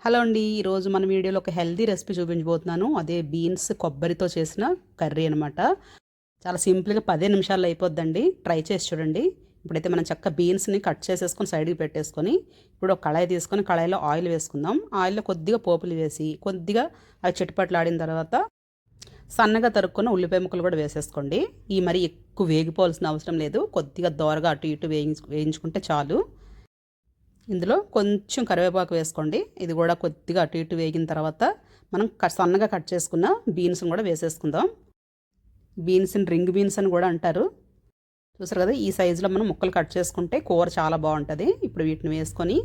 Hello అండి. ఈరోజు మన వీడియోలో ఒక హెల్తీ రెసిపీ చూపించబోతున్నాను. అదే బీన్స్ కొబ్బరితో చేసిన కర్రీ అనమాట. చాలా సింపుల్‌గా 10 నిమిషాల్లో అయిపోద్దండి. ట్రై చేసి చూడండి. ఇప్పుడైతే మనం చక్కగా బీన్స్‌ని కట్ చేసేసుకొని సైడ్‌కి పెట్టేసుకొని, ఇప్పుడు ఒక కళాయి తీసుకొని కళాయిలో ఆయిల్ వేసుకుందాం. ఆయిల్‌లో కొద్దిగా పోపులు వేసి, కొద్దిగా అవి చిటపటలాడిన తర్వాత సన్నగా తరుక్కున్న ఉల్లిపాయ ముక్కలు కూడా వేసేసుకోండి. ఈ మరి ఎక్కువ వేగిపోవాల్సిన అవసరం లేదు. కొద్దిగా దోరగా అటు ఇటు వేయించుకుంటే చాలు. ఇందులో కొంచెం కరివేపాకు వేసుకోండి. ఇది కూడా కొద్దిగా అటు ఇటు వేగిన తర్వాత మనం సన్నగా కట్ చేసుకున్న బీన్స్ని కూడా వేసేసుకుందాం. బీన్స్ని రింగ్ బీన్స్ అని కూడా అంటారు. చూసారు కదా, ఈ సైజులో మనం ముక్కలు కట్ చేసుకుంటే కూర చాలా బాగుంటుంది. ఇప్పుడు వీటిని వేసుకొని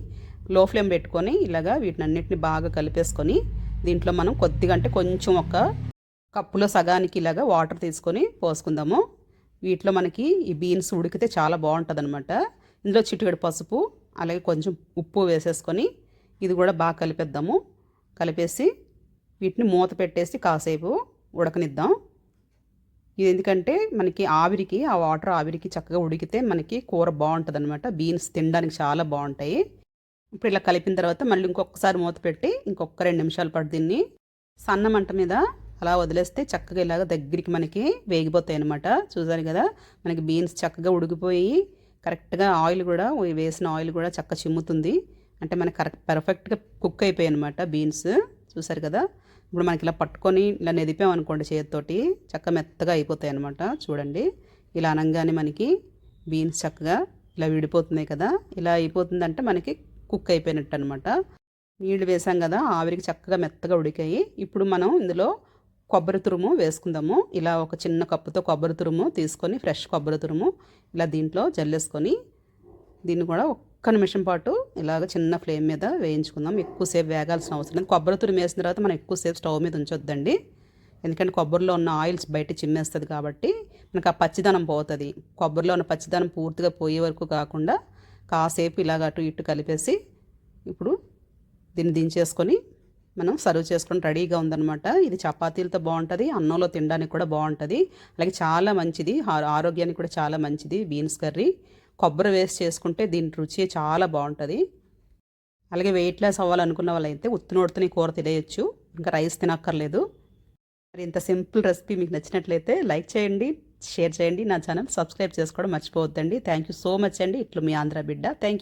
లో ఫ్లేమ్ పెట్టుకొని ఇలాగా వీటిని అన్నిటిని బాగా కలిపేసుకొని దీంట్లో మనం కొద్దిగా అంటే కొంచెం ఒక కప్పులో సగానికి ఇలాగా వాటర్ తీసుకొని పోసుకుందాము. వీటిలో మనకి ఈ బీన్స్ ఉడికితే చాలా బాగుంటుంది అనమాట. ఇందులో చిటికెడు పసుపు అలాగే కొంచెం ఉప్పు వేసేసుకొని ఇది కూడా బాగా కలిపేద్దాము. కలిపేసి వీటిని మూత పెట్టేసి కాసేపు ఉడకనిద్దాం. ఇది ఎందుకంటే మనకి ఆవిరికి ఆ వాటర్ ఆవిరికి చక్కగా ఉడికితే మనకి కూర బాగుంటుంది అనమాట. బీన్స్ తినడానికి చాలా బాగుంటాయి. ఇప్పుడు ఇలా కలిపిన తర్వాత మళ్ళీ ఇంకొకసారి మూత పెట్టి ఇంకొక 2 నిమిషాల పాటు దీన్ని సన్న మంట మీద అలా వదిలేస్తే చక్కగా ఇలాగ దగ్గరికి మనకి వేగిపోతాయి అనమాట. చూసారు కదా, మనకి బీన్స్ చక్కగా ఉడికిపోయి కరెక్ట్గా ఆయిల్ కూడా వేసిన ఆయిల్ కూడా చక్కగా చిమ్ముతుంది. అంటే మనకి పర్ఫెక్ట్గా కుక్ అయిపోయాయి అనమాట బీన్స్. చూసారు కదా, ఇప్పుడు మనకి ఇలా పట్టుకొని ఇలా నెదిపామనుకోండి చేతితోటి చక్కగా మెత్తగా అయిపోతాయి అనమాట. చూడండి, ఇలా అనగానే మనకి బీన్స్ చక్కగా ఇలా విడిపోతున్నాయి కదా. ఇలా అయిపోతుందంటే మనకి కుక్ అయిపోయినట్టు అనమాట. నీళ్ళు వేసాం కదా, ఆవిరికి చక్కగా మెత్తగా ఉడికాయి. ఇప్పుడు మనం ఇందులో కొబ్బరి తురుము వేసుకుందాము. ఇలా ఒక చిన్న కప్పుతో కొబ్బరి తురుము తీసుకొని ఫ్రెష్ కొబ్బరి తురుము ఇలా దీంట్లో జల్లేసుకొని దీన్ని కూడా ఒక్క నిమిషం పాటు ఇలాగ చిన్న ఫ్లేమ్ మీద వేయించుకుందాం. ఎక్కువసేపు వేగాల్సిన అవసరం లేదు. కొబ్బరి తురుము వేసిన తర్వాత మనం ఎక్కువసేపు స్టవ్ మీద ఉంచొద్దండి. ఎందుకంటే కొబ్బరిలో ఉన్న ఆయిల్స్ బయట చిమ్మేస్తుంది కాబట్టి మనకు ఆ పచ్చిదనం పోతుంది. కొబ్బరిలో ఉన్న పచ్చిదనం పూర్తిగా పోయే వరకు కాకుండా కాసేపు ఇలాగ అటు ఇటు కలిపేసి ఇప్పుడు దీన్ని దించేసుకొని మనం సర్వ్ చేసుకొని రెడీగా ఉందన్నమాట. ఇది చపాతీలతో బాగుంటుంది, అన్నంలో తినడానికి కూడా బాగుంటుంది. అలాగే చాలా మంచిది, ఆరోగ్యానికి కూడా చాలా మంచిది బీన్స్ కర్రీ. కొబ్బరి వేస్ట్ చేసుకుంటే దీని రుచి చాలా బాగుంటుంది. అలాగే వెయిట్ లాస్ అవ్వాలనుకున్న వాళ్ళైతే ఉత్తినోడుతుని కూర తినేయచ్చు, ఇంకా రైస్ తినక్కర్లేదు. మరి ఇంత సింపుల్ రెసిపీ మీకు నచ్చినట్లయితే లైక్ చేయండి, షేర్ చేయండి, నా ఛానల్ సబ్స్క్రైబ్ చేసుకోవడం మర్చిపోవద్దండి. థ్యాంక్ యూ సో మచ్ అండి. ఇట్లు మీ ఆంధ్ర బిడ్డ. Thank you.